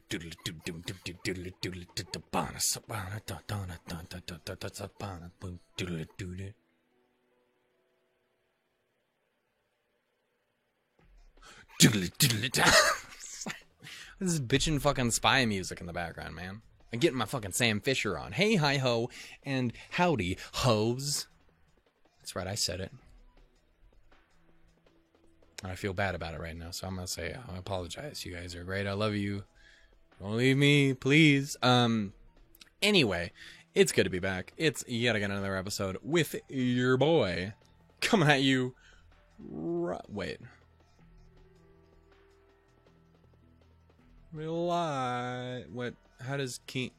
This is bitchin' fucking spy music in the background, man. I'm getting my fucking Sam Fisher on. Hey, hi ho, and howdy, hoes. That's right, I said it. And I feel bad about it right now, so I'm gonna say I apologize. You guys are great. I love you. Don't leave me, please. Anyway, it's good to be back. It's yet again another episode with your boy coming at you. Wait. What? How does King?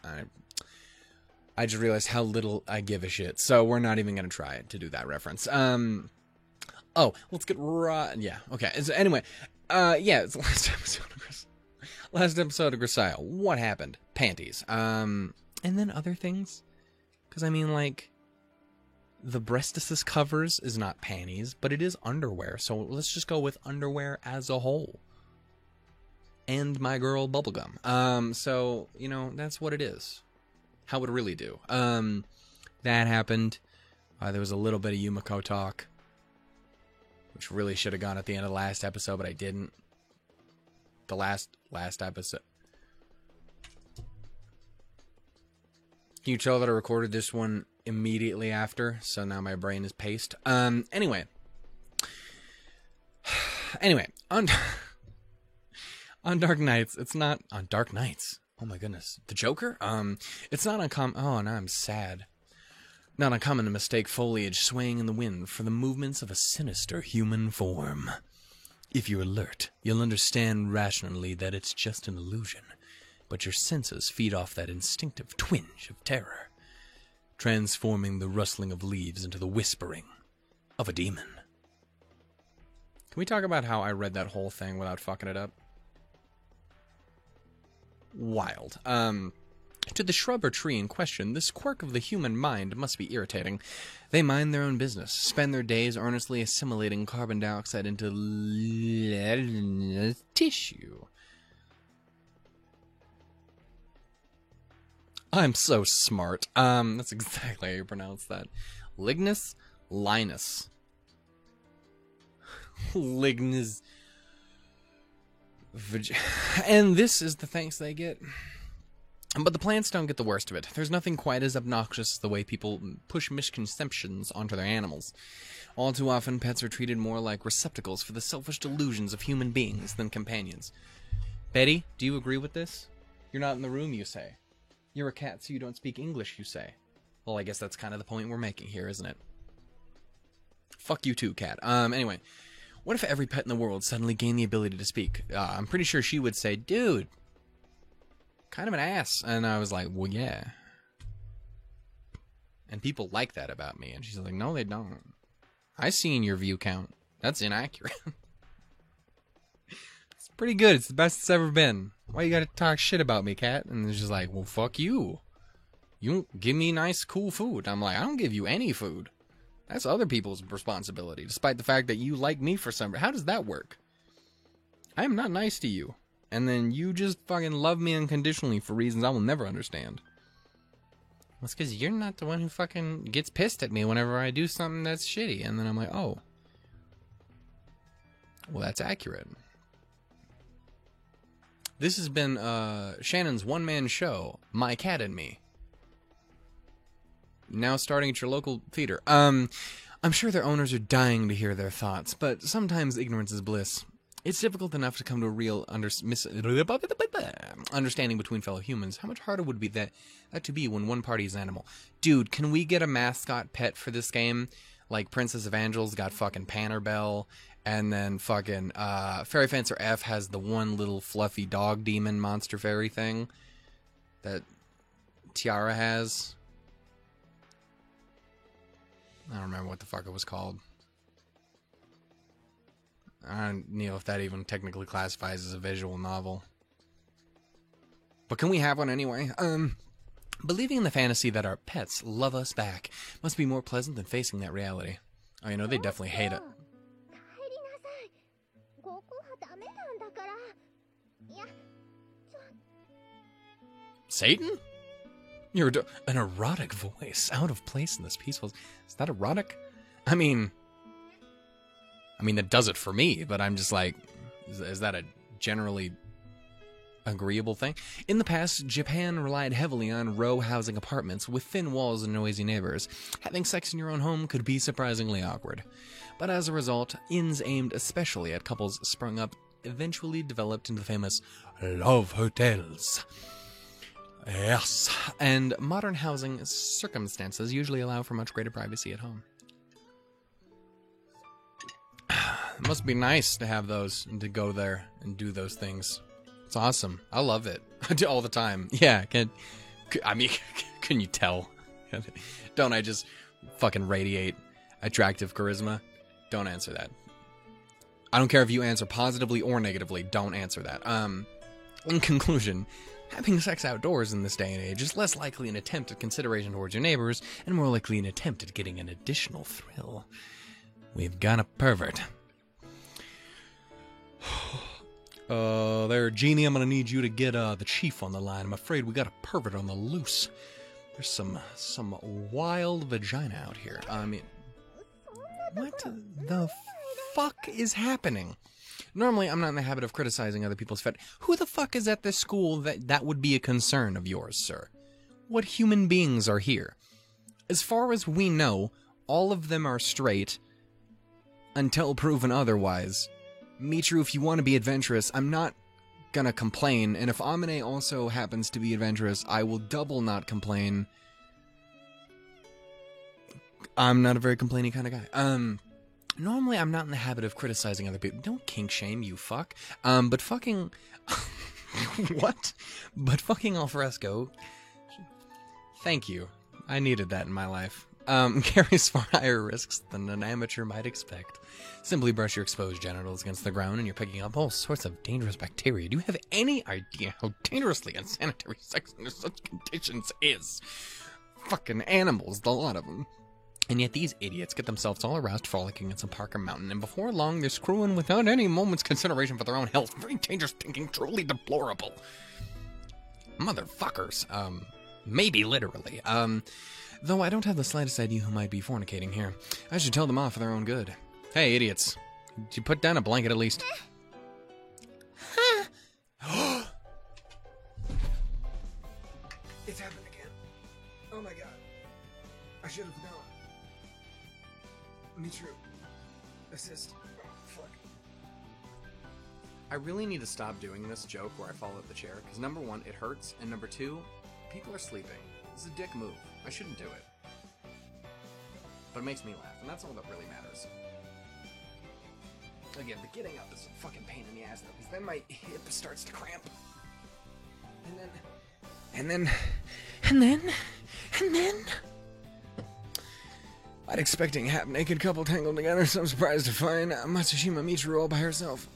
I just realized how little I give a shit. So we're not even gonna try to do that reference. Oh, let's get right. Yeah. Okay. So anyway, yeah. It's the last episode of Grisaille. What happened? Panties. And then other things. Because I mean, like, the breastises covers is not panties, but it is underwear. So let's just go with underwear as a whole. And my girl bubblegum. So, you know, that's what it is. How would it really do? That happened. There was a little bit of Yumiko talk, which really should have gone at the end of the last episode, but I didn't. The last episode. Can you tell that I recorded this one immediately after? So now my brain is paced. Anyway, on Dark Knights, it's not on Dark Knights. Oh my goodness, the Joker. It's not uncommon. Oh, now I'm sad. Not uncommon to mistake foliage swaying in the wind for the movements of a sinister human form. If you're alert, you'll understand rationally that it's just an illusion, but your senses feed off that instinctive twinge of terror, transforming the rustling of leaves into the whispering of a demon. Can we talk about how I read that whole thing without fucking it up? Wild. To the shrub or tree in question, this quirk of the human mind must be irritating. They mind their own business, spend their days earnestly assimilating carbon dioxide into tissue. I'm so smart. That's exactly how you pronounce that. Lignus? Linus. Lignus. And this is the thanks they get. But the plants don't get the worst of it. There's nothing quite as obnoxious as the way people push misconceptions onto their animals. All too often, pets are treated more like receptacles for the selfish delusions of human beings than companions. Betty, do you agree with this? You're not in the room, you say. You're a cat, so you don't speak English, you say. Well, I guess that's kind of the point we're making here, isn't it? Fuck you too, cat. Anyway. What if every pet in the world suddenly gained the ability to speak? I'm pretty sure she would say, dude, kind of an ass. And I was like, well, yeah. And people like that about me. And she's like, no, they don't. I seen your view count. That's inaccurate. It's pretty good. It's the best it's ever been. Why you gotta talk shit about me, cat? And she's like, well, fuck you. You don't give me nice, cool food. I'm like, I don't give you any food. That's other people's responsibility, despite the fact that you like me for some... How does that work? I am not nice to you. And then you just fucking love me unconditionally for reasons I will never understand. Well, it's because you're not the one who fucking gets pissed at me whenever I do something that's shitty. And then I'm like, oh. Well, that's accurate. This has been Shannon's one-man show, My Cat and Me. Now starting at your local theater. I'm sure their owners are dying to hear their thoughts, but sometimes ignorance is bliss. It's difficult enough to come to a real understanding between fellow humans. How much harder would it be that to be when one party is animal? Dude, can we get a mascot pet for this game? Like Princess Evangel's got fucking Pannerbell, and then fucking Fairy Fencer F has the one little fluffy dog demon monster fairy thing that Tiara has. I don't remember what the fuck it was called. I don't know if that even technically classifies as a visual novel. But can we have one anyway? Believing in the fantasy that our pets love us back must be more pleasant than facing that reality. Oh, you know, they definitely hate it. Satan? An erotic voice, out of place in this peaceful... Is that erotic? I mean, that does it for me, but I'm just like, is that a generally agreeable thing? In the past, Japan relied heavily on row housing apartments with thin walls and noisy neighbors. Having sex in your own home could be surprisingly awkward. But as a result, inns aimed especially at couples sprung up eventually developed into the famous love hotels. Yes, and modern housing circumstances usually allow for much greater privacy at home. It must be nice to have those and to go there and do those things. It's awesome. I love it. I do all the time. Yeah, can you tell? Don't I just fucking radiate attractive charisma? Don't answer that. I don't care if you answer positively or negatively. Don't answer that. In conclusion, having sex outdoors in this day and age is less likely an attempt at consideration towards your neighbors and more likely an attempt at getting an additional thrill. We've got a pervert. There, Jeannie, I'm gonna need you to get the chief on the line. I'm afraid we got a pervert on the loose. There's some wild vagina out here. I mean, what the fuck is happening? Normally, I'm not in the habit of criticizing other people's fetish. Who the fuck is at this school that would be a concern of yours, sir? What human beings are here? As far as we know, all of them are straight until proven otherwise. Michiru, if you want to be adventurous, I'm not gonna complain, and if Amine also happens to be adventurous, I will double not complain. I'm not a very complaining kind of guy. Normally I'm not in the habit of criticizing other people. Don't kink shame, you fuck. But fucking... What? But fucking alfresco... Thank you. I needed that in my life. Carries far higher risks than an amateur might expect. Simply brush your exposed genitals against the ground and you're picking up all sorts of dangerous bacteria. Do you have any idea how dangerously unsanitary sex under such conditions is? Fucking animals, the lot of them. And yet these idiots get themselves all aroused frolicking in some park or mountain, and before long they're screwing without any moment's consideration for their own health. Very dangerous thinking, truly deplorable. Motherfuckers. Maybe literally. Though I don't have the slightest idea who might be fornicating here. I should tell them off for their own good. Hey, idiots. Did you put down a blanket at least? It's happened again. Oh my god. I should have known. Michiru. Assist. Oh, fuck. I really need to stop doing this joke where I fall out the chair, because number one, it hurts, and number two, people are sleeping. This is a dick move. I shouldn't do it. But it makes me laugh, and that's all that really matters. Again, the getting up is a fucking pain in the ass, though, because then my hip starts to cramp. And then... I'd expecting a half-naked couple tangled together, so I'm surprised to find Matsushima Michiru all by herself.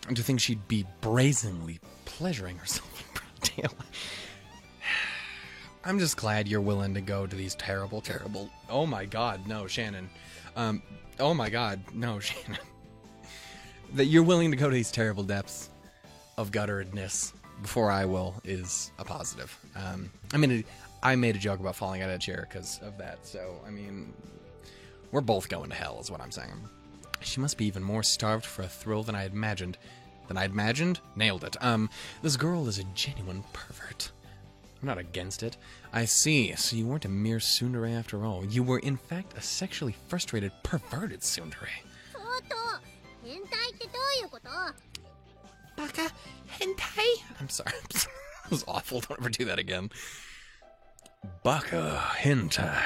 And to think she'd be brazenly pleasuring herself in broad daylight. I'm just glad you're willing to go to these terrible... Oh my god, no, Shannon. Oh my god, no, Shannon. That you're willing to go to these terrible depths of gutteredness before I will is a positive. I made a joke about falling out of a chair because of that, so, I mean, we're both going to hell is what I'm saying. She must be even more starved for a thrill than I had imagined. Nailed it. This girl is a genuine pervert. I'm not against it. I see, so you weren't a mere tsundere after all. You were, in fact, a sexually frustrated, perverted tsundere. Baka hentai? I'm sorry. That was awful. Don't ever do that again. Baka hentai.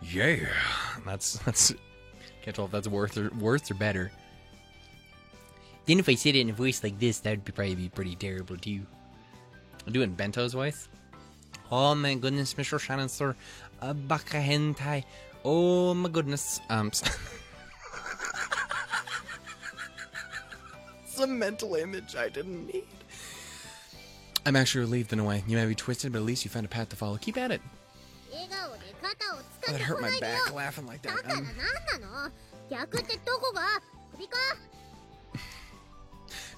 Yeah. That's can't tell if that's worse or better. Then if I said it in a voice like this, that would probably be pretty terrible too. I'll do it in Bento's voice. Oh my goodness, Mr. Shannon, sir. Baka hentai. Oh my goodness. It's a mental image I didn't need. I'm actually relieved in a way. You may be twisted, but at least you found a path to follow. Keep at it. Oh, that hurt my back laughing like that.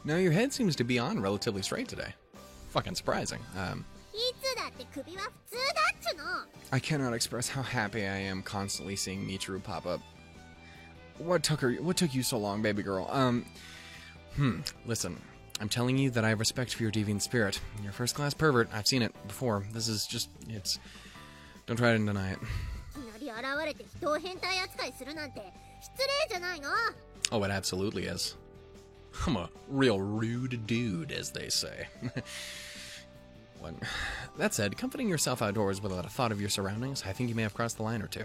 No, your head seems to be on relatively straight today. Fucking surprising. I cannot express how happy I am constantly seeing Michiru pop up. What took you so long, baby girl? Listen, I'm telling you that I have respect for your deviant spirit. You're a first-class pervert. I've seen it before. This is just, don't try to deny it. Oh, it absolutely is. I'm a real rude dude, as they say. That said, comforting yourself outdoors without a thought of your surroundings, I think you may have crossed the line or two.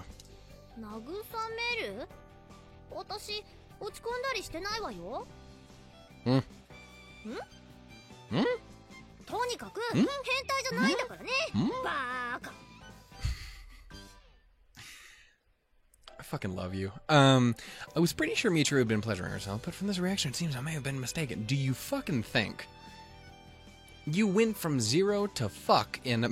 I fucking love you. I was pretty sure Michiru had been pleasuring herself, but from this reaction it seems I may have been mistaken. Do you fucking think you went from 0 to fuck in a...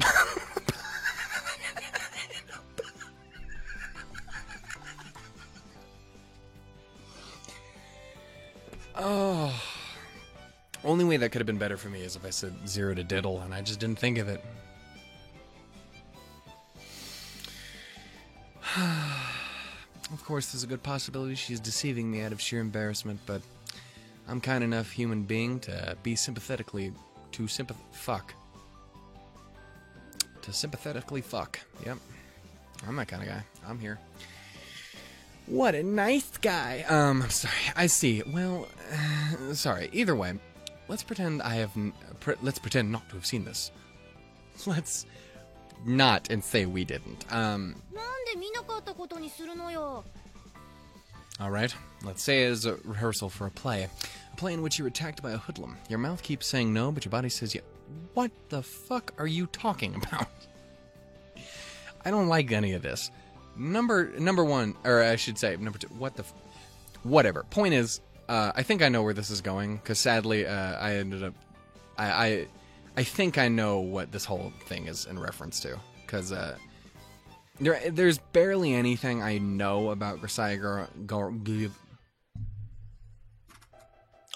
Oh. Only way that could have been better for me is if I said 0 to diddle, and I just didn't think of it. Of course, there's a good possibility she's deceiving me out of sheer embarrassment, but I'm kind enough human being to be sympathetically fuck. To sympathetically fuck. Yep. I'm that kind of guy. I'm here. What a nice guy. I'm sorry. I see. Well, sorry. Either way, let's pretend let's pretend not to have seen this. Let's not and say we didn't. Alright, let's say it is a rehearsal for a play in which you're attacked by a hoodlum. Your mouth keeps saying no, but your body says yeah. What the fuck are you talking about? I don't like any of this. Number one, or I should say, number 2, whatever. Point is, I think I know where this is going, because sadly, I ended up, I think I know what this whole thing is in reference to, because, there's barely anything I know about Grisaia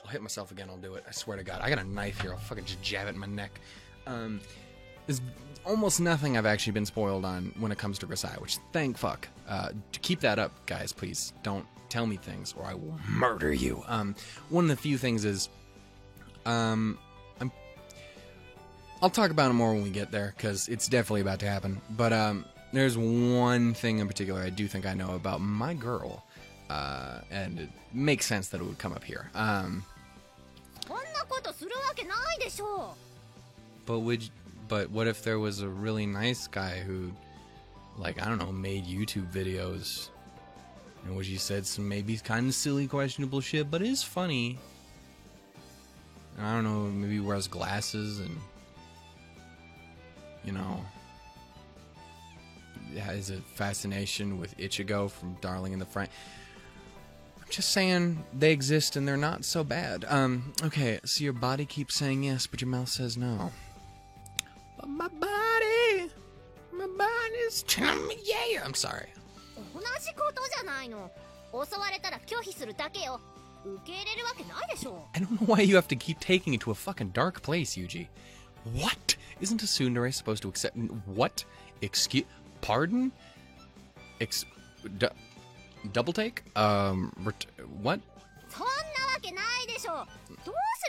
I'll hit myself again, I'll do it. I swear to God. I got a knife here, I'll fucking just jab it in my neck. There's almost nothing I've actually been spoiled on when it comes to Grisaia, which thank fuck. To keep that up, guys, please. Don't tell me things or I will murder you. One of the few things is, I'll talk about it more when we get there, because it's definitely about to happen. But, there's one thing in particular I do think I know about my girl, and it makes sense that it would come up here. But what if there was a really nice guy who, like, I don't know, made YouTube videos, in which he said some maybe kind of silly, questionable shit, but is funny. And I don't know, maybe he wears glasses and, you know, has a fascination with Ichigo from Darling in the Franxx. I'm just saying they exist and they're not so bad. Okay, so your body keeps saying yes, but your mouth says no. But my body's telling me yeah. I'm sorry. I don't know why you have to keep taking it to a fucking dark place, Yuji. What? Isn't a tsundere supposed to accept... What? Excuse... Pardon? Double take? What?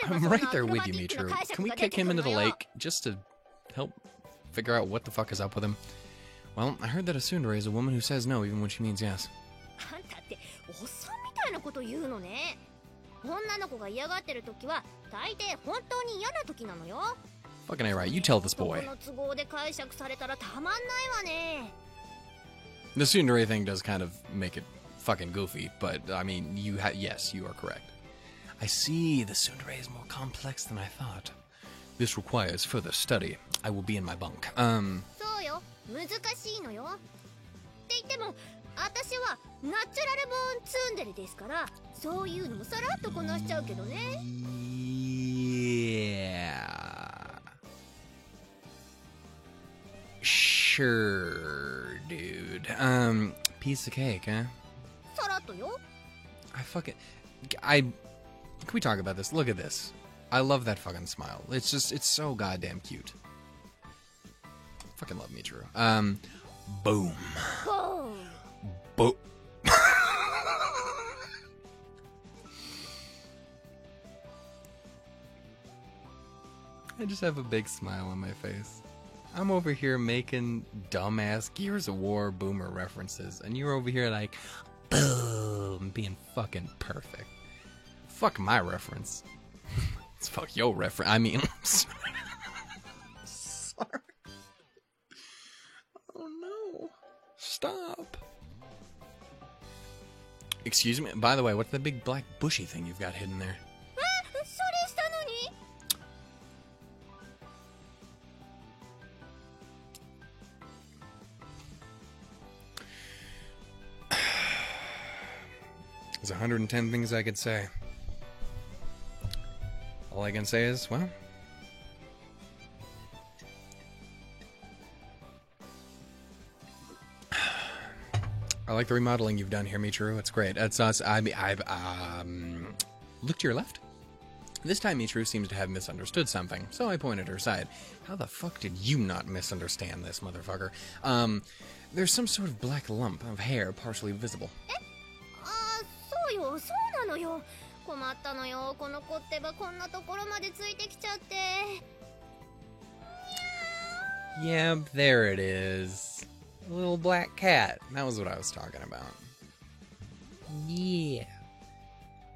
I'm right there with you, Michiru. Can we kick him into the lake just to help figure out what the fuck is up with him? Well, I heard that a tsundere is a woman who says no even when she means yes. Fucking A right, you tell this boy. The tsundere thing does kind of make it fucking goofy, but I mean, yes, you are correct. I see, the tsundere is more complex than I thought. This requires further study. I will be in my bunk. Yeah. Sure, dude. Piece of cake, huh? Can we talk about this? Look at this. I love that fucking smile. It's so goddamn cute. Fucking love Michiru. Boom. Boom. Boom. I just have a big smile on my face. I'm over here making dumbass Gears of War boomer references, and you're over here like, boom, being fucking perfect. Fuck my reference. It's fuck your reference. I mean, sorry. Oh no. Stop. Excuse me? By the way, what's the big black bushy thing you've got hidden there? There's 110 things I could say. All I can say is, well, I like the remodeling you've done here, Michiru. It's great. It's us. I've looked to your left. This time Michiru seems to have misunderstood something, so I pointed her aside. How the fuck did you not misunderstand this, motherfucker? There's some sort of black lump of hair partially visible. Yep, there it is. A little black cat. That was what I was talking about. Yeah.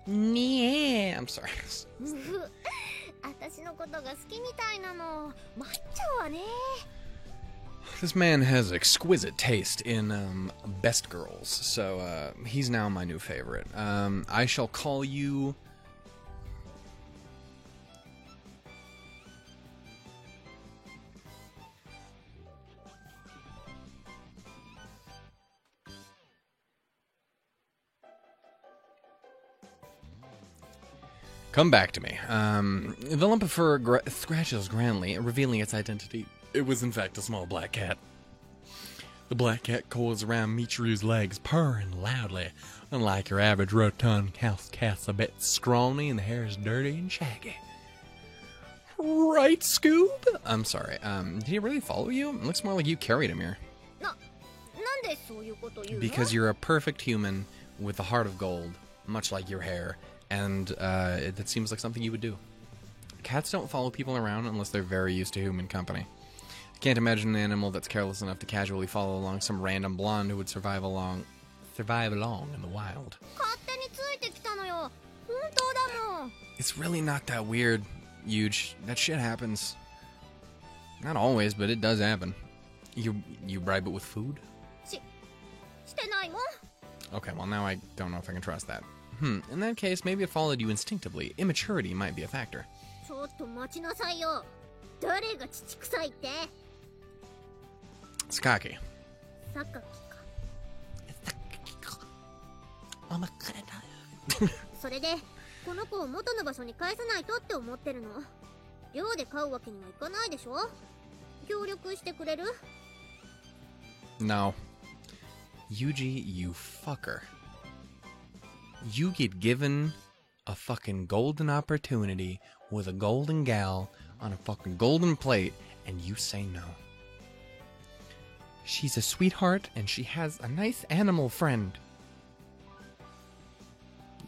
Yeah. I'm sorry. This man has exquisite taste in best girls, so he's now my new favorite. I shall call you... Come back to me. The lump of fur scratches grandly, revealing its identity. It was in fact a small black cat. The black cat coils around Michiru's legs, purring loudly. Unlike your average rotund house cat's a bit scrawny and the hair is dirty and shaggy. Right, Scoob? I'm sorry, did he really follow you? It looks more like you carried him here. Because you're a perfect human with a heart of gold, much like your hair. And that seems like something you would do. Cats don't follow people around unless they're very used to human company. I can't imagine an animal that's careless enough to casually follow along some random blonde who would survive along in the wild. It's really not that weird, Huge. That shit happens. Not always, but it does happen. You bribe it with food? Okay, well now I don't know if I can trust that. In that case, maybe it followed you instinctively. Immaturity might be a factor. Sakaki. No. Yuji, you fucker. You get given a fucking golden opportunity with a golden gal on a fucking golden plate, and you say no. She's a sweetheart, and she has a nice animal friend.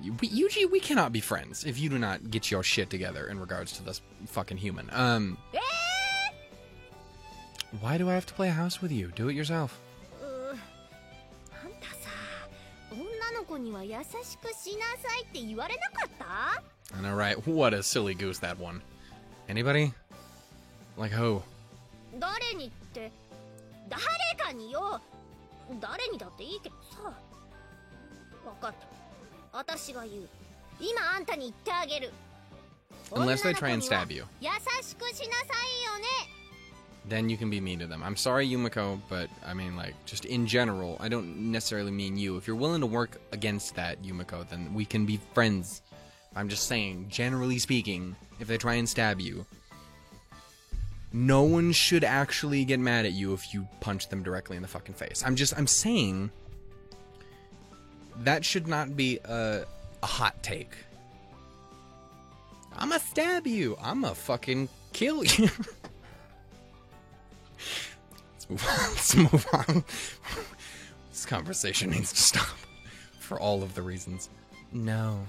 Yuji, we cannot be friends if you do not get your shit together in regards to this fucking human. Why do I have to play a house with you? Do it yourself. I know, right? What a silly goose, that one. Anybody? Like who? Unless they try and stab you. Then you can be mean to them. I'm sorry, Yumiko, but I mean, like, just in general, I don't necessarily mean you. If you're willing to work against that, Yumiko, then we can be friends. I'm just saying, generally speaking, if they try and stab you, no one should actually get mad at you if you punch them directly in the fucking face. I'm saying that should not be a hot take. I'ma stab you. I'ma fucking kill you. move on. Let's move on. This conversation needs to stop. For all of the reasons. No.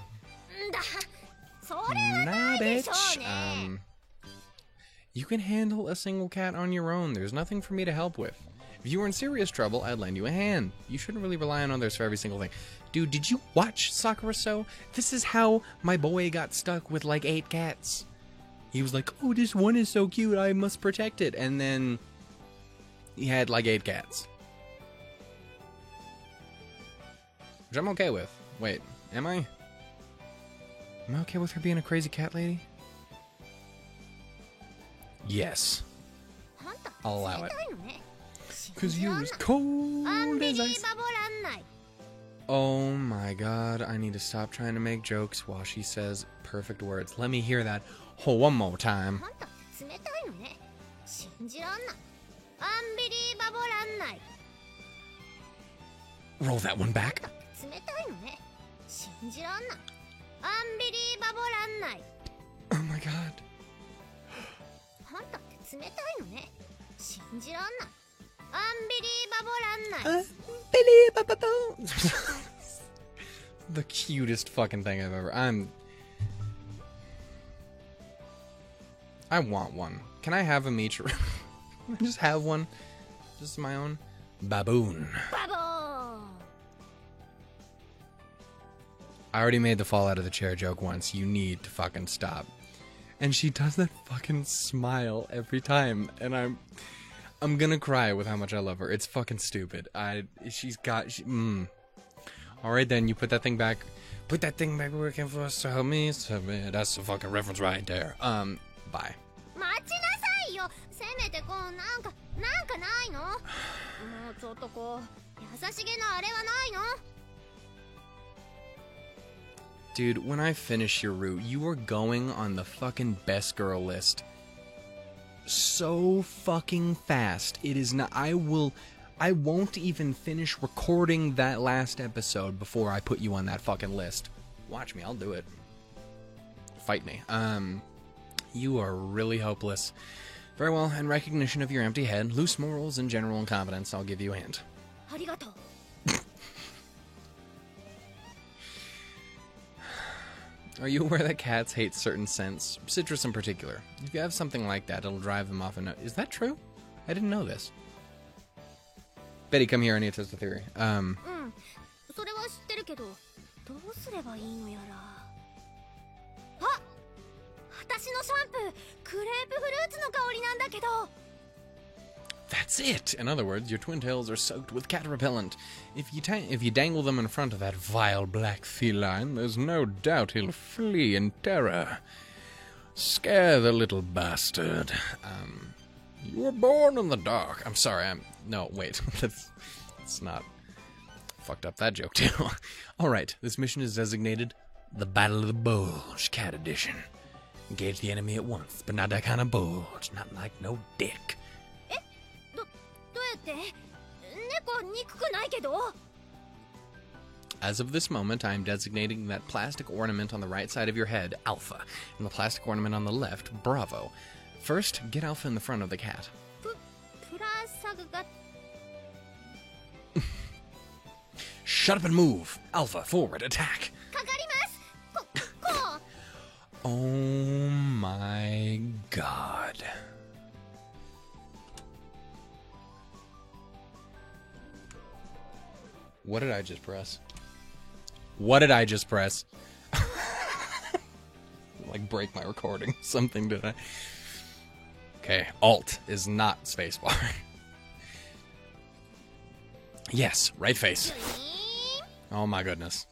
Nah, bitch. You can handle a single cat on your own. There's nothing for me to help with. If you were in serious trouble, I'd lend you a hand. You shouldn't really rely on others for every single thing. Dude, did you watch Sakura So? This is how my boy got stuck with like 8 cats. He was like, oh, this one is so cute, I must protect it. And then he had like 8 cats. Which I'm okay with. Wait, am I? Am I okay with her being a crazy cat lady? Yes. I'll allow it. Cause you're as cold as ice. Oh my god, I need to stop trying to make jokes while she says perfect words. Let me hear that one more time. Roll that one back. Oh my god. The cutest fucking thing I've ever. I want one. Can I have a Mitra? Just have one. Just my own. Baboon. I already made the fall out of the chair joke once. You need to fucking stop. And she does that fucking smile every time, and I'm gonna cry with how much I love her. It's fucking stupid. All right then, you put that thing back. Put that thing back working for us. Tell me. That's the fucking reference right there. Bye. Dude, when I finish your route, you are going on the fucking best girl list. So fucking fast. It is not. I won't even finish recording that last episode before I put you on that fucking list. Watch me, I'll do it. Fight me. You are really hopeless. Very well, in recognition of your empty head, loose morals, and general incompetence, I'll give you a hint. Are you aware that cats hate certain scents? Citrus in particular. If you have something like that, it'll drive them off. Is that true? I didn't know this. Betty, come here. I need to test the theory. That's it! In other words, your twin tails are soaked with cat repellent. If you dangle them in front of that vile black feline, there's no doubt he'll flee in terror. Scare the little bastard. You were born in the dark. I'm sorry, no, wait. That's not... Fucked up that joke, too. Alright, this mission is designated the Battle of the Bulge, Cat Edition. Engage the enemy at once, but not that kind of bulge. Not like no dick. As of this moment, I am designating that plastic ornament on the right side of your head, Alpha, and the plastic ornament on the left, Bravo. First, get Alpha in the front of the cat. Shut up and move! Alpha, forward, attack! Oh my god. What did I just press? What did I just press? Like break my recording. Something did I? Okay, Alt is not spacebar. Yes, right face. Oh my goodness.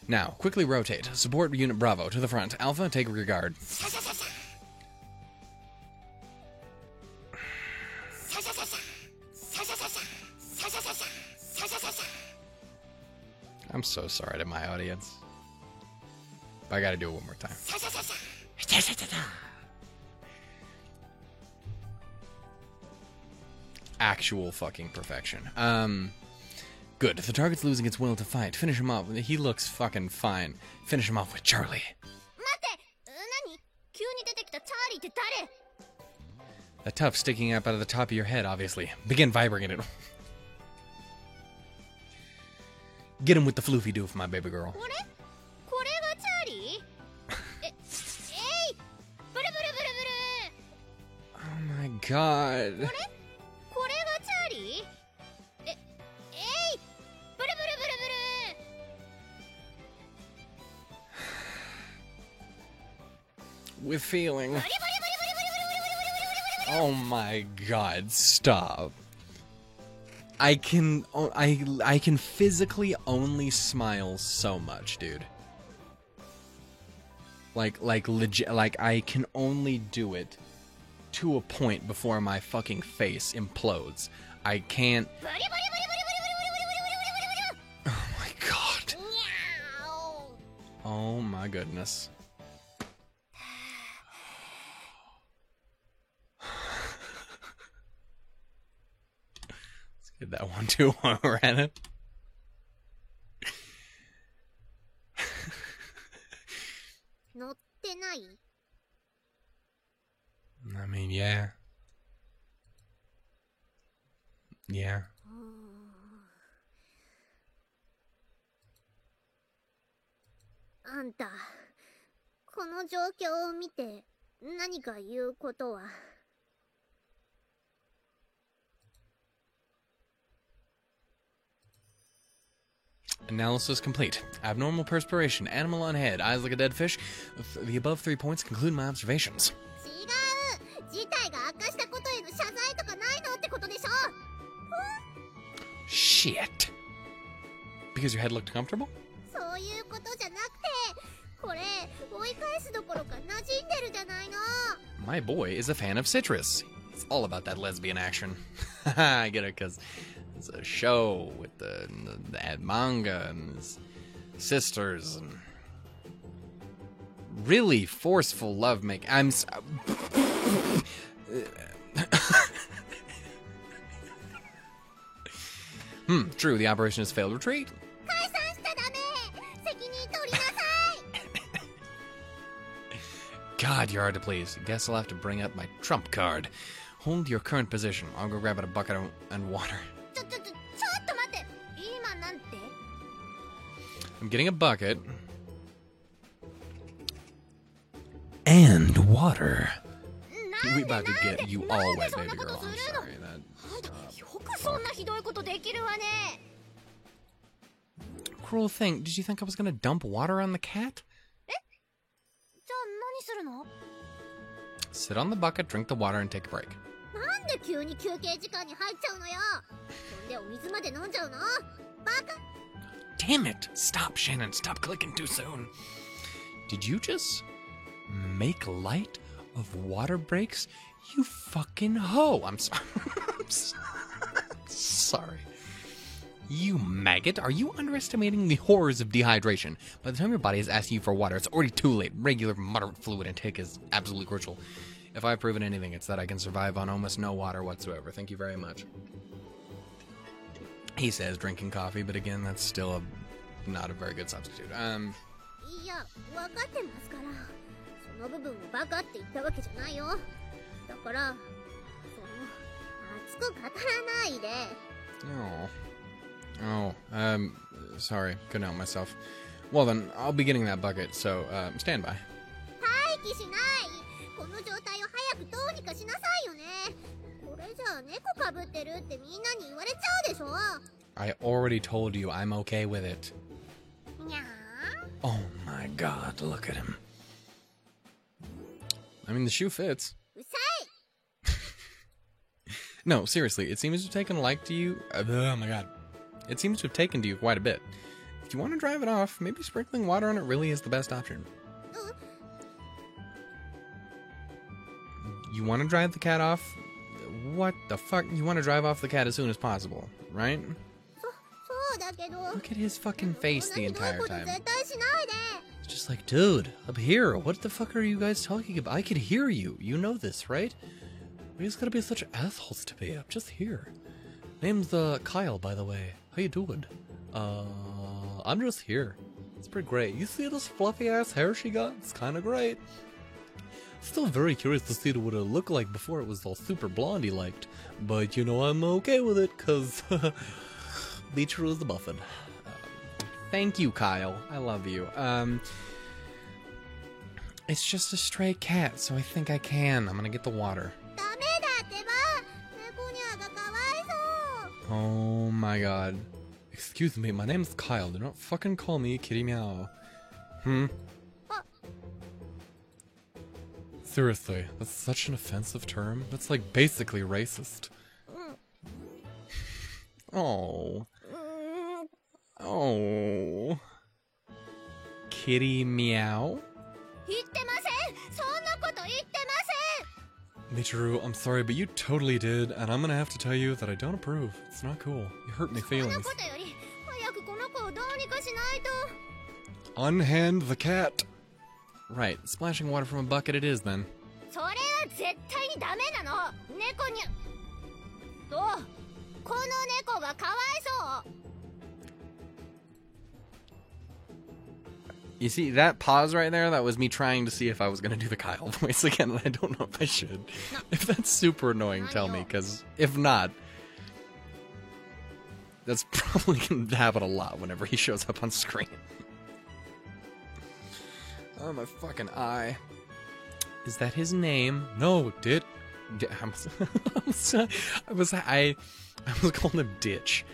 Now, quickly rotate. Support Unit Bravo to the front. Alpha, take rear guard. I'm so sorry to my audience. But I gotta do it one more time. Actual fucking perfection. Good. The target's losing its will to fight. Finish him off. He looks fucking fine. Finish him off with Charlie. That tuft sticking up out of the top of your head, obviously. Begin vibrating it. Get him with the floofy doof, my baby girl. Oh my god. With feeling. Oh my god, stop. I can physically only smile so much, dude. Like legit, like I can only do it to a point before my fucking face implodes. I can't. Oh my god. Oh my goodness. Did that one too while we're at it? I mean, yeah. Yeah. あんた、この状況を見て何か言うことは。 Analysis complete. Abnormal perspiration, animal on head, eyes like a dead fish. The above 3 points conclude my observations. 違う。事態が悪化したことへの謝罪とかないのってことでしょ。Shit. Because your head looked comfortable? そういうことじゃなくて、これ追い返すどころか馴染んでるじゃないの。 My boy is a fan of citrus. It's all about that lesbian action. I get it, because it's a show with the manga and his sisters and really forceful lovemaking. True, the operation has failed. Retreat. 解散しちゃダメ。責任取りなさい。 God, you're hard to please. Guess I'll have to bring up my trump card. Hold your current position. I'll go grab out a bucket and water. ちょっと待って。今なんて。 I'm getting a bucket. And water. We about to get you all wet, baby girl. I'm sorry. That. よくそんなひどいことできるわね。 Cruel thing. Did you think I was gonna dump water on the cat? じゃあ何するの？ Sit on the bucket, drink the water, and take a break. なんで急に休憩時間に入っちゃうのよ。そんでお水まで飲んじゃうの？バカ。 Damn it! Stop, Shannon. Stop clicking too soon. Did you just make light of water breaks? You fucking hoe! I'm sorry. Sorry. You maggot. Are you underestimating the horrors of dehydration? By the time your body is asking you for water, it's already too late. Regular, moderate fluid intake is absolutely crucial. If I've proven anything, it's that I can survive on almost no water whatsoever. Thank you very much. He says drinking coffee, but again, that's still not a very good substitute. いや、分かってますから。その部分をバカって言ったわけじゃないよ。だから、熱く語らないで。 Sorry, couldn't help myself. Well then, I'll be getting that bucket, so, stand by. 待機しない。この状態を早くどうにかしなさいよね。これじゃあ猫かぶってるってみんなに言われちゃうでしょ。 I already told you I'm okay with it. にゃー。 Oh my god, look at him. I mean, the shoe fits. うさい。 No, seriously, it seems to have taken a like to you. Oh my god. It seems to have taken to you quite a bit. If you want to drive it off, maybe sprinkling water on it really is the best option. You want to drive the cat off? What the fuck? You want to drive off the cat as soon as possible, right? そうだけど。 Look at his fucking face the そんなひ entire どいこと time. 絶対しないで。 It's just like, dude, up here, what the fuck are you guys talking about? I can hear you. You know this, right? We just gotta be such assholes to be. I'm just here. Name's Kyle, by the way. How you doing? I'm just here. It's pretty great. You see this fluffy ass hair she got? It's kind of great. Still very curious to see what it looked like before it was all super blondie liked. But you know, I'm okay with it, cause Michiru is the muffin. Thank you, Kyle. I love you. It's just a stray cat, so I think I can. I'm gonna get the water. ダメだってば猫にゃがかわいそう Oh my god. Excuse me, my name's Kyle. Do not fucking call me Kitty Meow. Seriously, that's such an offensive term. That's like basically racist. Oh. Oh. Kitty Meow? 言ってませんそんなこと言ってま Michiru, I'm sorry, but you totally did, and I'm gonna have to tell you that I don't approve. It's not cool. You hurt my せんそんな feelings. ことより早くこの子をどうにかしないと Unhand the cat! Right, splashing water from a bucket it is then. それは絶対にダメなの猫にゃどうこの猫がかわいそう You see, that pause right there, that was me trying to see if I was gonna do the Kyle voice again, and I don't know if I should. If that's super annoying, tell me, because if not, that's probably gonna happen a lot whenever he shows up on screen. Oh, my fucking eye. Is that his name? No, I was calling him Ditch.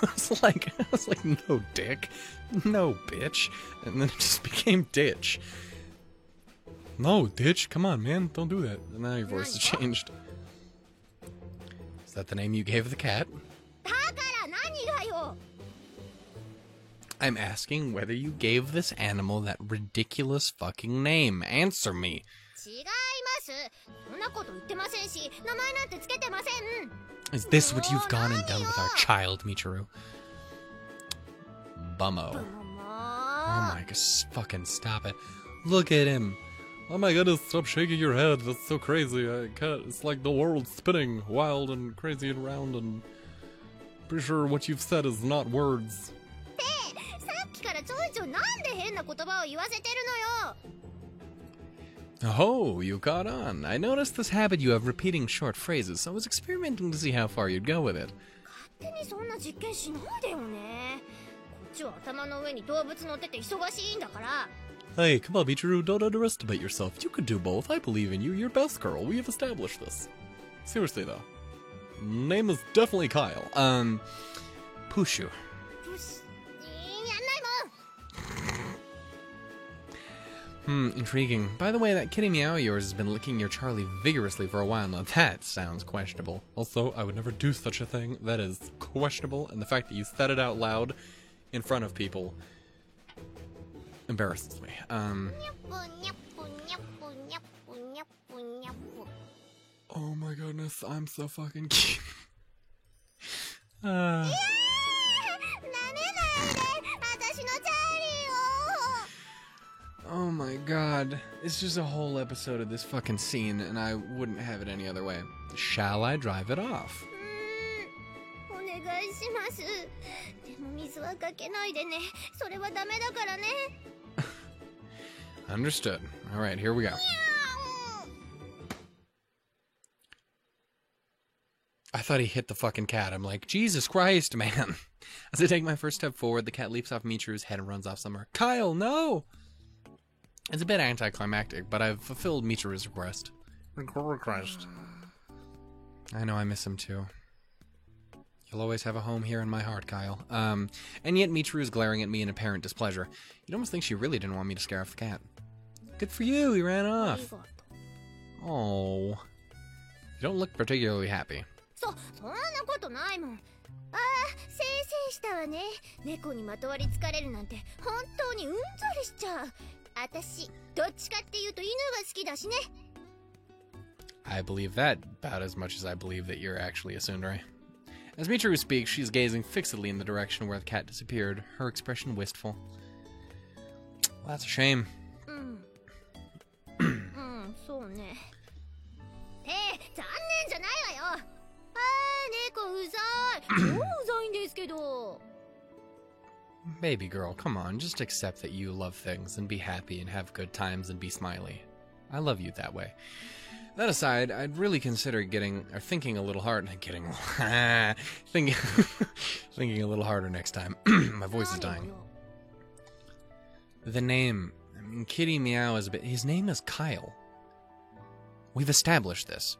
I was like, no, Dick. No, bitch. And then it just became Ditch. No, Ditch. Come on, man. Don't do that. And now your voice has changed. Is that the name you gave the cat? だから何がよ I'm asking whether you gave this animal that ridiculous fucking name. Answer me. 違いますそんなこと言ってませんし名前なんてつけてません Is this what you've gone and done with our child, Michiru? Bummo. も Oh my god, fucking stop it. Look at him. Oh my goodness, stop shaking your head. That's so crazy. I can't. It's like the world's spinning wild and crazy and round, and pretty sure what you've said is not words. さっきからちょいちょいなんで変な言葉を言わせてるのよ Oh, you caught on. I noticed this habit you have repeating short phrases, so I was experimenting to see how far you'd go with it. 勝手にそんな実験しないでよねこっちは頭の上に動物乗ってて忙しいんだから Hey, come on, Michiru, don't underestimate yourself. You can do both. I believe in you. You're best girl. We have established this. Seriously, though. Name is definitely Kyle. Pushu. よしやんないもん Intriguing. By the way, that kitty meow of yours has been licking your Charlie vigorously for a while now. That sounds questionable. Also, I would never do such a thing. That is questionable, and the fact that you said it out loud in front of people embarrasses me. にゃっぷにゃっぷにゃっぷにゃっぷにゃっぷにゃっぷ Oh my goodness, I'm so fucking cute. なめないで私のチャーリーを Oh my god. It's just a whole episode of this fucking scene, and I wouldn't have it any other way. Shall I drive it off? お願いしますでも水はかけないでねそれはダメだからね Understood. Alright, here we go. I thought he hit the fucking cat. I'm like, Jesus Christ, man. As I take my first step forward, the cat leaps off Michiru's head and runs off somewhere. Kyle, no! It's a bit anticlimactic, but I've fulfilled Michiru's request. I know I miss him too. You'll always have a home here in my heart, Kyle. And yet Michiru's glaring at me in apparent displeasure. You'd almost think she really didn't want me to scare off the cat. Good for you, he ran off. Oh. You don't look particularly happy. そんなことないもんああせいせいしたわね猫にまとわりつかれるなんて本当にうんざりしちゃう私どっちかっていうと犬が好きだしね I believe that about as much as I believe that you're actually a tsundere. As Michiru speaks, she's gazing fixedly in the direction where the cat disappeared, her expression wistful. Well, that's a shame. そうね残念じゃないわよ猫うざい超うざいんですけど Baby girl, come on, just accept that you love things and be happy and have good times and be smiley. I love you that way. That aside, I'd really consider thinking a little hard, thinking, thinking a little harder next time. My voice is dying. The name, I mean, Kitty Meow is a bit. His name is Kyle. We've established this.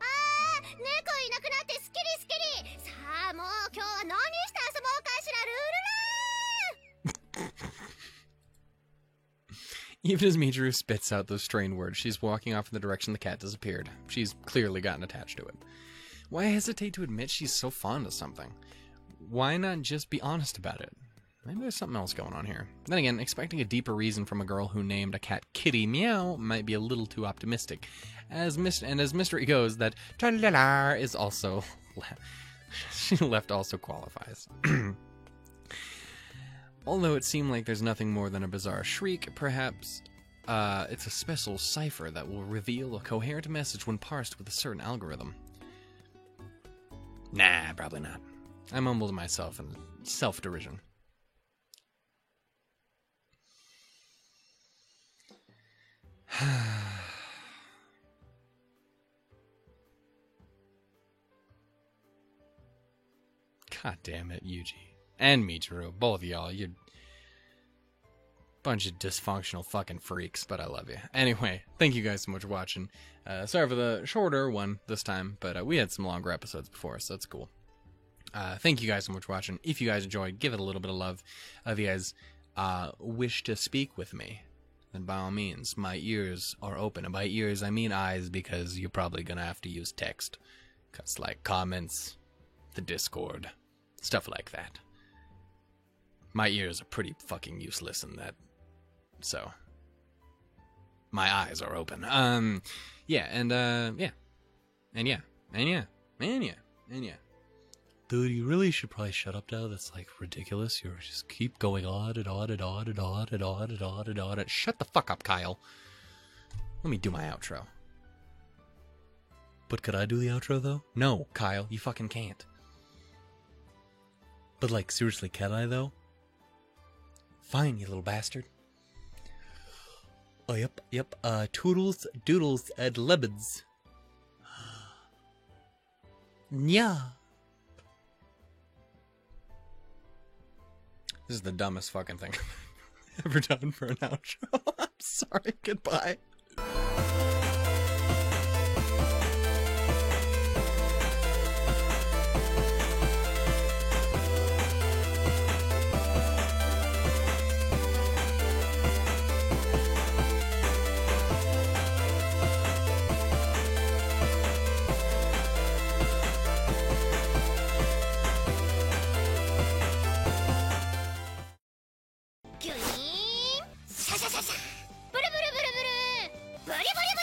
猫いなくなってスッキリスッキリ。さあもう今日は何して遊ぼうかしら。ルールラー。 Even as Michiru spits out those strained words, she's walking off in the direction the cat disappeared. She's clearly gotten attached to it. Why hesitate to admit she's so fond of something? Why not just be honest about it? Maybe there's something else going on here. Then again, expecting a deeper reason from a girl who named a cat Kitty Meow might be a little too optimistic. As mystery goes, that Tralala is also left also qualifies. Although it seemed like there's nothing more than a bizarre shriek, perhaps it's a special cipher that will reveal a coherent message when parsed with a certain algorithm. Nah, probably not. I mumbled to myself in self-derision. God damn it, Yuji. And Michiru, both of y'all, you're bunch of dysfunctional fucking freaks, but I love you. Anyway, thank you guys so much for watching. Sorry for the shorter one this time, but we had some longer episodes before, so that's cool. Thank you guys so much for watching. If you guys enjoyed, give it a little bit of love. If you guys wish to speak with me, then by all means, my ears are open. And by ears, I mean eyes, because you're probably going to have to use text. Because, like, comments, the Discord, stuff like that. My ears are pretty fucking useless in that. So, my eyes are open. Yeah, and yeah. And yeah. And yeah. And yeah. And yeah. Dude, you really should probably shut up now. That's like ridiculous. You just keep going on and on and on and on and on and on and on. Shut the fuck up, Kyle. Let me do my outro. But could I do the outro though? No, Kyle, you fucking can't. But like, seriously, can I though? Fine, you little bastard. Oh, yep. Toodles, doodles, and lemons. Yeah. This is the dumbest fucking thing I've ever done for an outro. I'm sorry. Goodbye.ギュイーンシャシャシャシャブルブルブルブルブリブリ